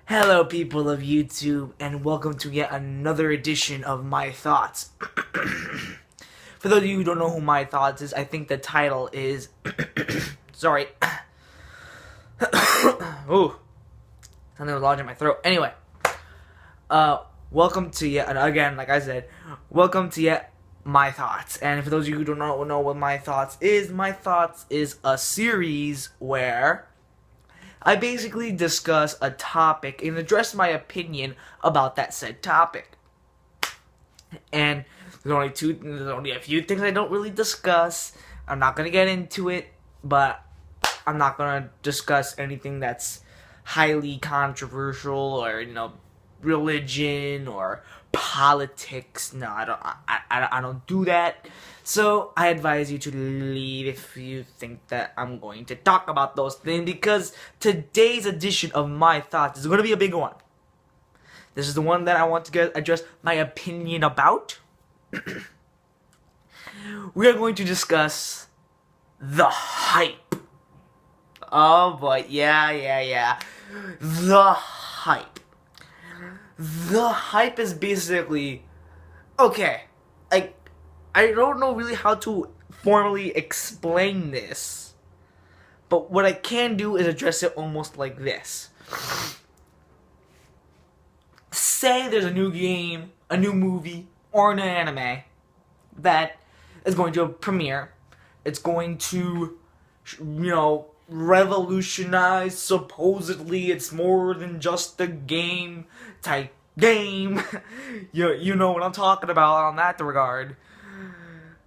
Hello, people of YouTube, and welcome to yet another edition of My Thoughts. For those of you who don't know who My Thoughts is, I think the title is... Sorry. Ooh. Something was lodged in my throat. Anyway. Welcome to yet... Again, like I said, welcome to yet My Thoughts. And for those of you who don't know what My Thoughts is a series where I basically discuss a topic and address my opinion about that said topic. And there's only a few things I don't really discuss. I'm not gonna get into it, but I'm not gonna discuss anything that's highly controversial or religion or politics. No, I don't do that. So I advise you to leave if you think that I'm going to talk about those things, because today's edition of My Thoughts is going to be a big one. This is the one that I want to address my opinion about. We are going to discuss the hype. Oh boy, yeah. The hype. The hype is basically... Okay, I don't know really how to formally explain this, but what I can do is address it almost like this. Say there's a new game, a new movie, or an anime that is going to premiere. It's going to, revolutionize. Supposedly it's more than just a game type game. you know what I'm talking about on that regard.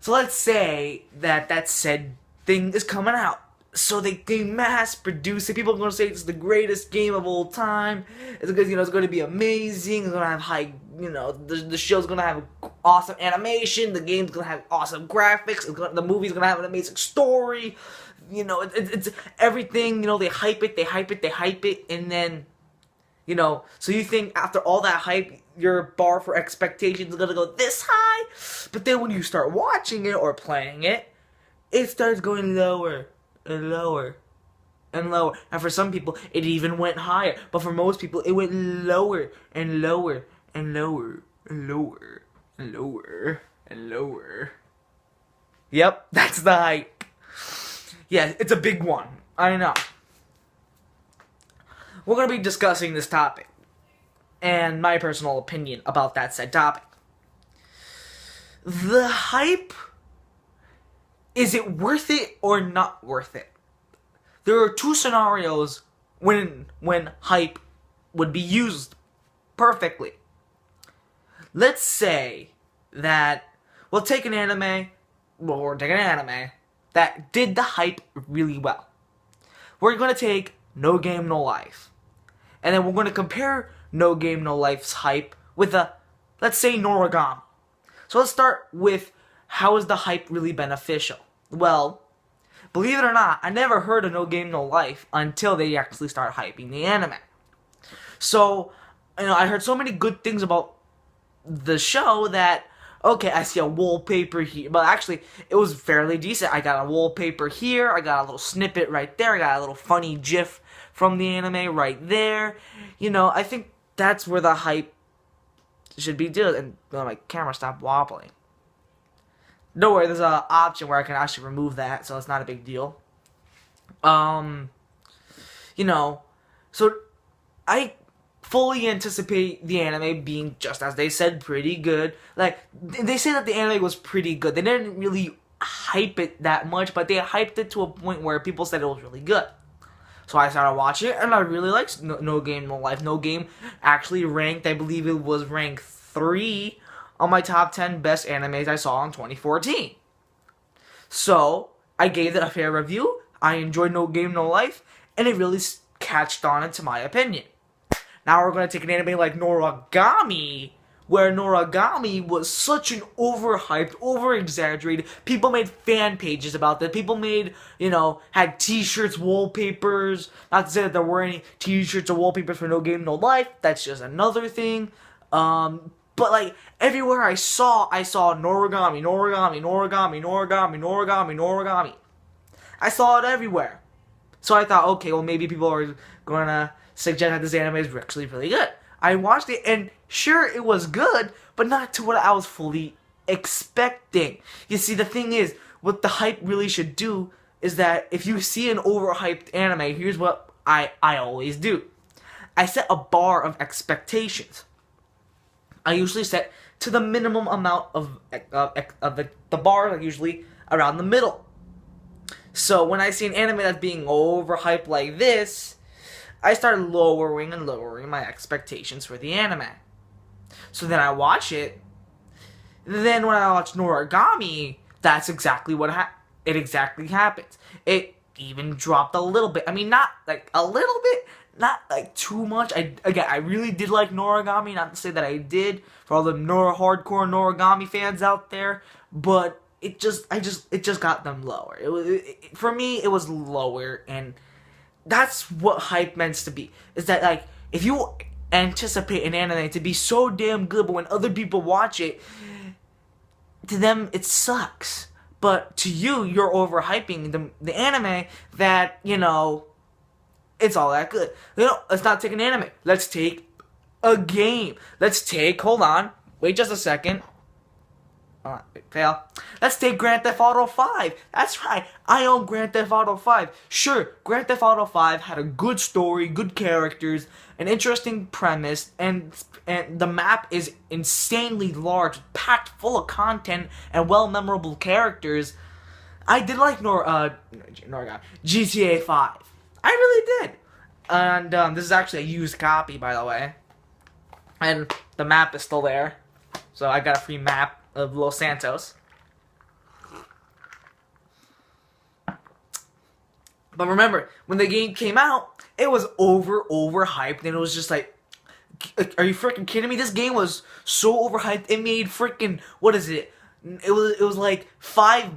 So let's say that said thing is coming out. So they mass produce it. People are going to say it's the greatest game of all time. It's because, it's going to be amazing. It's going to have high, the show's going to have awesome animation. The game's going to have awesome graphics. The movie's going to have an amazing story. It's everything. They hype it. And then, so you think after all that hype, your bar for expectations is going to go this high? But then when you start watching it or playing it, it starts going lower and lower and lower. And for some people, it even went higher. But for most people, it went lower and lower and lower and lower and lower and lower. Yep, that's the hype. Yeah, it's a big one. I know. We're going to be discussing this topic and my personal opinion about that said topic. The hype, is it worth it or not worth it? There are two scenarios when hype would be used perfectly. Let's say that we'll take an anime that did the hype really well. We're going to take No Game No Life, and then we're going to compare No Game No Life's hype with let's say, Noragami. So let's start with, how is the hype really beneficial? Well, believe it or not, I never heard of No Game No Life until they actually started hyping the anime. So, I heard so many good things about the show that, okay, I see a wallpaper here, but actually, it was fairly decent. I got a wallpaper here, I got a little snippet right there, I got a little funny gif from the anime right there. I think that's where the hype should be done. And my camera stopped wobbling. Don't worry, there's an option where I can actually remove that, so it's not a big deal. So I fully anticipate the anime being, just as they said, pretty good. Like, they say that the anime was pretty good. They didn't really hype it that much, but they hyped it to a point where people said it was really good. So I started watching it, and I really liked No Game No Life. No Game actually ranked, I believe it was ranked 3 on my top 10 best animes I saw in 2014. So, I gave it a fair review. I enjoyed No Game No Life, and it really catched on into my opinion. Now we're going to take an anime like Noragami, where Noragami was such an overhyped, over-exaggerated. People made fan pages about that. People made, had t-shirts, wallpapers. Not to say that there were any t-shirts or wallpapers for No Game No Life. That's just another thing. But like, everywhere I saw Noragami. I saw it everywhere. So I thought, okay, well maybe people are gonna suggest that this anime is actually really good. I watched it, and sure, it was good, but not to what I was fully expecting. You see, the thing is, what the hype really should do is that if you see an overhyped anime, here's what I always do. I set a bar of expectations. I usually set to the minimum amount of the bar, like usually around the middle. So when I see an anime that's being overhyped like this, I start lowering and lowering my expectations for the anime. So then I watch it. Then when I watch Noragami, that's exactly what it exactly happens. It even dropped a little bit. I mean, not like a little bit, not like too much. I really did like Noragami. Not to say that I did for all the hardcore Noragami fans out there, but it just got them lower. For me, it was lower, and that's what hype meant to be. Is that like if you anticipate an anime to be so damn good, but when other people watch it, to them it sucks. But to you, you're overhyping the anime that, you know, it's all that good. You know, let's not take an anime. Let's take a game. Hold on. Wait just a second. Fail. Let's take Grand Theft Auto 5. That's right. I own Grand Theft Auto 5. Sure, Grand Theft Auto 5 had a good story, good characters, an interesting premise, and the map is insanely large, packed full of content and well-memorable characters. I did like GTA 5. I really did. And this is actually a used copy, by the way. And the map is still there. So I got a free map of Los Santos. But remember, when the game came out, it was overhyped, and it was just like, are you freaking kidding me? This game was so overhyped, it made freaking, what is it? It was like 5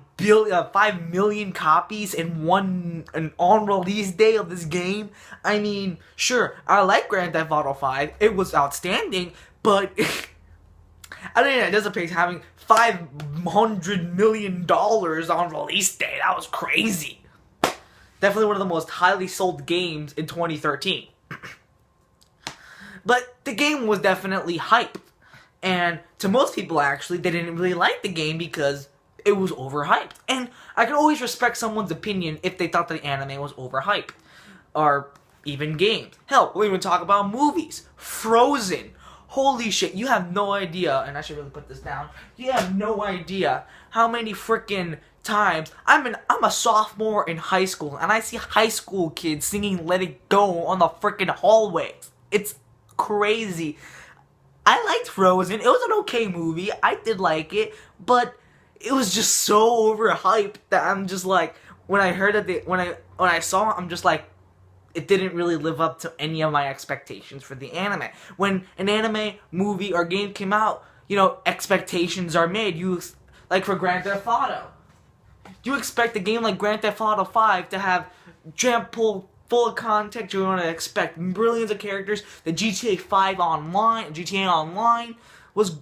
million copies in an on-release day of this game. I mean, sure, I like Grand Theft Auto 5. It was outstanding, but I didn't anticipate having $500 million on release day. That was crazy. Definitely one of the most highly sold games in 2013. But the game was definitely hyped. And to most people, actually, they didn't really like the game because it was overhyped. And I can always respect someone's opinion if they thought the anime was overhyped. Or even games. Hell, we'll even talk about movies. Frozen. Holy shit, you have no idea, and I should really put this down, you have no idea how many freaking times, I'm a sophomore in high school, and I see high school kids singing Let It Go on the freaking hallways. It's crazy. I liked Frozen. It was an okay movie. I did like it, but it was just so overhyped that I'm just like, when I heard that when I saw it, I'm just like, it didn't really live up to any of my expectations for the anime. When an anime, movie, or game came out, you know, expectations are made. Like for Grand Theft Auto. You expect a game like Grand Theft Auto 5 to have full of content. You want to expect brilliance of characters. The GTA Online was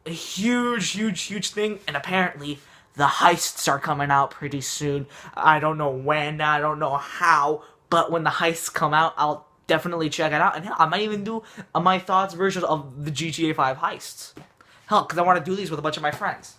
a huge thing, and apparently the heists are coming out pretty soon. I don't know when, I don't know how, but when the heists come out, I'll definitely check it out. And hell, I might even do a My Thoughts version of the GTA 5 heists. Hell, because I want to do these with a bunch of my friends.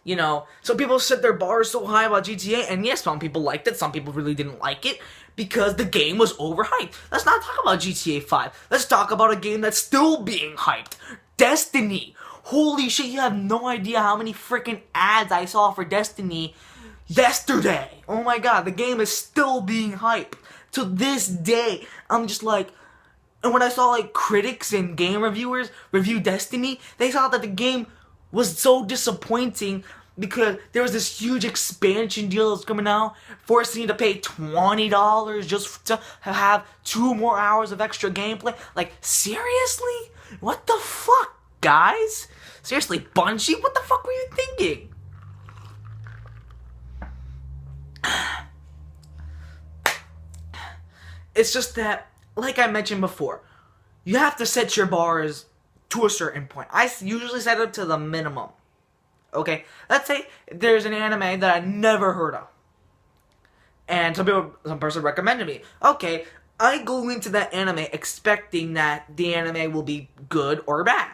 You know, so people set their bars so high about GTA, and yes, some people liked it, some people really didn't like it, because the game was overhyped. Let's not talk about GTA 5. Let's talk about a game that's still being hyped. Destiny. Holy shit, you have no idea how many freaking ads I saw for Destiny yesterday. Oh my god, the game is still being hyped. To this day, I'm just like, and when I saw like critics and game reviewers review Destiny, they saw that the game was so disappointing because there was this huge expansion deal that was coming out, forcing you to pay $20 just to have 2 more hours of extra gameplay. Like, seriously? What the fuck, guys? Seriously, Bungie? What the fuck were you thinking? It's just that, like I mentioned before, you have to set your bars to a certain point. I usually set it to the minimum. Okay? Let's say there's an anime that I never heard of. And some person recommended me. Okay, I go into that anime expecting that the anime will be good or bad.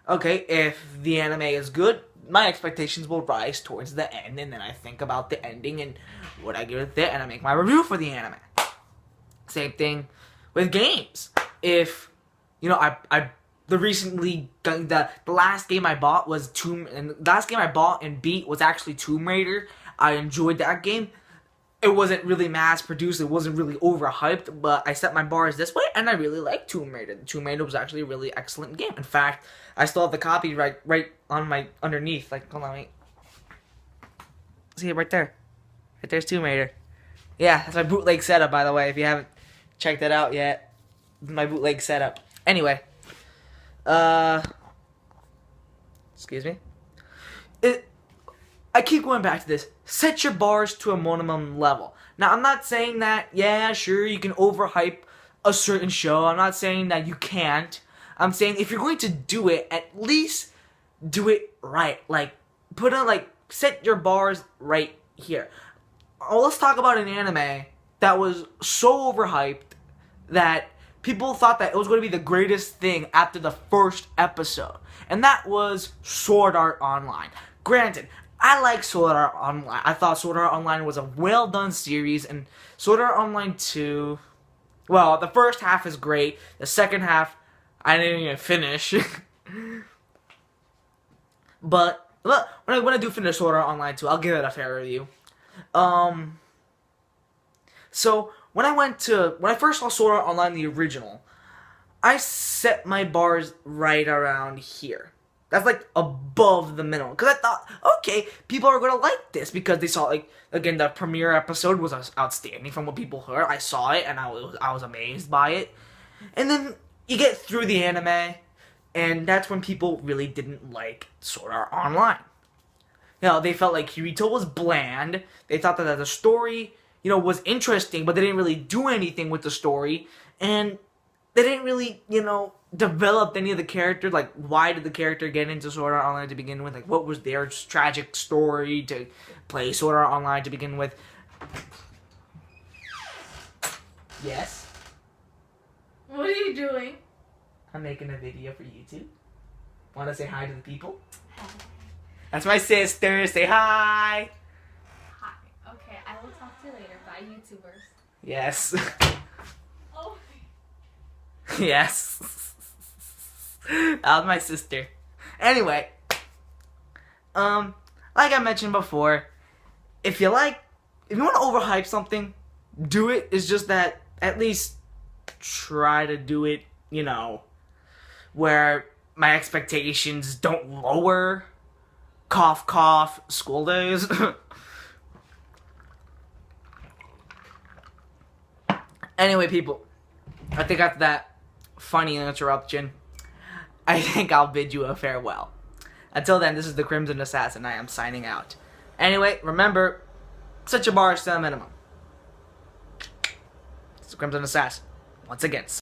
Okay, if the anime is good, my expectations will rise towards the end, and then I think about the ending and what I give it there, and I make my review for the anime. Same thing with games. If, you know, the last game I bought was the last game I bought and beat was actually Tomb Raider. I enjoyed that game. It wasn't really mass produced, it wasn't really overhyped, but I set my bars this way, and I really liked Tomb Raider. Tomb Raider was actually a really excellent game. In fact, I still have the copy right on my underneath. Like, hold on, wait. See it right there. Right there's Tomb Raider. Yeah, that's my bootleg setup, by the way, if you haven't checked that out yet. My bootleg setup. Anyway. Excuse me. I keep going back to this. Set your bars to a minimum level. Now, I'm not saying that, yeah, sure, you can overhype a certain show. I'm not saying that you can't. I'm saying if you're going to do it, at least do it right. Like, set your bars right here. Oh, let's talk about an anime that was so overhyped that people thought that it was going to be the greatest thing after the first episode. And that was Sword Art Online. Granted, I like Sword Art Online. I thought Sword Art Online was a well-done series, and Sword Art Online 2, well, the first half is great. The second half, I didn't even finish. But, look, when I do finish Sword Art Online 2, I'll give it a fair review. So, when I first saw Sword Art Online, the original, I set my bars right around here. That's like above the minimum. Because I thought, okay, people are going to like this. Because they saw, like, again, the premiere episode was outstanding from what people heard. I saw it and I was amazed by it. And then you get through the anime, and that's when people really didn't like Sword Art Online. You know, they felt like Kirito was bland. They thought that the story, you know, was interesting, but they didn't really do anything with the story. And they didn't really, you know, develop any of the characters. Like, why did the character get into Sword Art Online to begin with? Like, what was their tragic story to play Sword Art Online to begin with? Yes? What are you doing? I'm making a video for YouTube. Want to say hi to the people? Hi. That's my sister. Say hi. Hi. Okay, I will talk to you later. Bye, YouTubers. Yes. Oh. Yes. That was my sister. Anyway, like I mentioned before, if you want to overhype something, do it. It's just that at least try to do it, you know, where my expectations don't lower. Cough, cough, school days. Anyway, people, I think after that funny interruption, I think I'll bid you a farewell. Until then, this is the Crimson Assassin. I am signing out. Anyway, remember, set your bars to a minimum. It's the Crimson Assassin. Once again.